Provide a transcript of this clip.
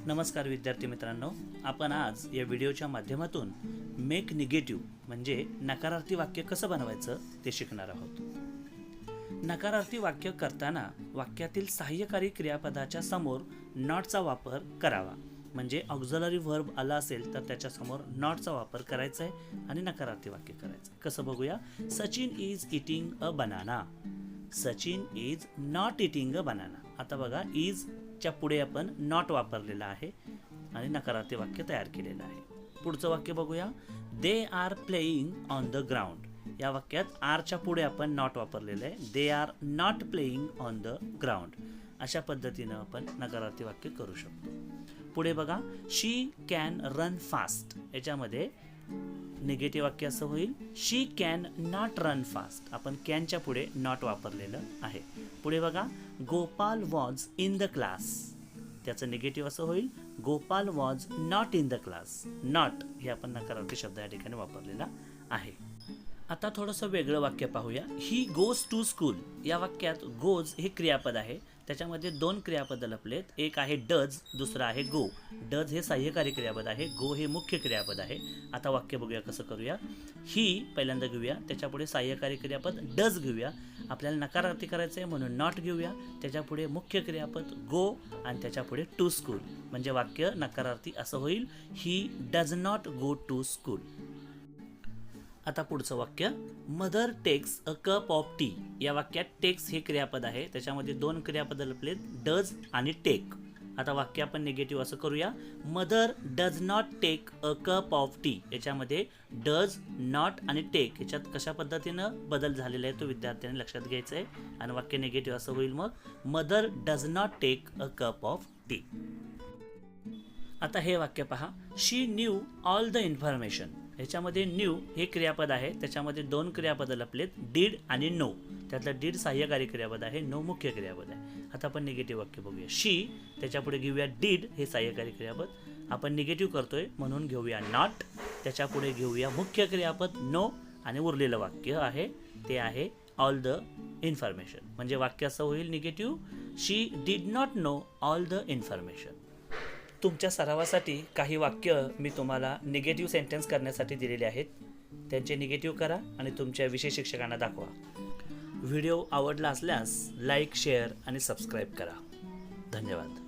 नमस्कार विद्यार्थी मित्रांनो, आपण आज या व्हिडिओच्या माध्यमातून मेक निगेटिव्ह म्हणजे नकारार्थी वाक्य कसं बनवायचं ते शिकणार आहोत। नकारार्थी वाक्य करताना वाक्यातील सहाय्यकारी क्रियापदाच्या समोर नॉटचा वापर करावा। म्हणजे ऑक्झिलरी व्हर्ब आला असेल तर त्याच्या समोर नॉटचा वापर करायचा आहे आणि नकारार्थी वाक्य करायचं। कसं बघूया। Sachin is eating a banana. Sachin is not eating a banana. आता बघा, इज च्या पुढे आपण नॉट वापरलेला आहे आणि नकारार्थी वाक्य तयार केलेलं आहे। पुढचं वाक्य बघूया। They are playing on the ground. या वाक्यात आर च्या पुढे आपण नॉट वापरलेलं आहे। They are not playing on the ground. अशा पद्धतीनं आपण नकारार्थी वाक्य करू शकतो। पुढे बघा, शी कॅन रन फास्ट। याच्यामध्ये निगेटिव्ह वाक्य असं होईल, शी कॅन नॉट रन फास्ट। आपण कॅनच्या पुढे नॉट वापरलेलं आहे। पुढे बघा, Gopal was in the class. त्याचं निगेटिव्ह असं होईल, Gopal was not in the class. Not हे आपण नकारार्थी शब्द या ठिकाणी वापरलेला आहे। आता थोडंसं वेगळं वाक्य पाहूया। He goes to school. या वाक्यात गोज हे क्रियापद आहे। त्याच्यामध्ये दोन क्रियापद लपलेत, एक आहे डज, दुसरं आहे गो। डज हे सहाय्यकारी क्रियापद आहे, गो हे मुख्य क्रियापद आहे। आता वाक्य बघूया कसं करूया। ही पहिल्यांदा घेऊया, त्याच्यापुढे सहाय्यकारी क्रियापद डज घेऊया। आपल्याला नकारार्थी करायचं आहे म्हणून नॉट घेऊया, त्याच्यापुढे मुख्य क्रियापद गो आणि त्याच्यापुढे टू स्कूल। म्हणजे वाक्य नकारार्थी असं होईल, he does not go to school. आता पुढचं वाक्य, mother takes a cup of tea. या वाक्यात टेक्स हे क्रियापद आहे, त्याच्यामध्ये दोन क्रियापद लपलेत, डज आणि टेक। आता वाक्य आपण निगेटिव्ह असं करूया, mother does not take a cup of tea. याच्यामध्ये डज, नॉट आणि टेक याच्यात कशा पद्धतीनं बदल झालेला आहे तो विद्यार्थ्यांनी लक्षात घ्यायचं आहे आणि वाक्य निगेटिव्ह असं होईल मग, mother does not take a cup of tea. आता हे वाक्य पहा, she knew all the information. याच्यामध्ये न्यू हे क्रियापद आहे, त्याच्यामध्ये दोन क्रियापद लपलेत, डीड आणि नो। त्यातलं डीड सहाय्यकारी क्रियापद आहे, नो मुख्य क्रियापद आहे। आता आपण निगेटिव्ह वाक्य बघूया। शी त्याच्यापुढे घेऊया डीड हे सहाय्यकारी क्रियापद, आपण निगेटिव्ह करतोय म्हणून घेऊया नॉट, त्याच्यापुढे घेऊया मुख्य क्रियापद नो आणि उरलेलं वाक्य आहे ते आहे ऑल द इन्फॉर्मेशन। म्हणजे वाक्य असं होईल negative, she did not know all the information. तुमच्या सरावासाठी काही वाक्य मी तुम्हाला निगेटिव्ह सेंटेन्स करण्यासाठी दिलेले आहेत, त्यांचे निगेटिव्ह करा आणि तुमच्या विषय शिक्षकांना दाखवा। व्हिडिओ आवडला असल्यास लाईक, शेअर आणि सबस्क्राईब करा। धन्यवाद।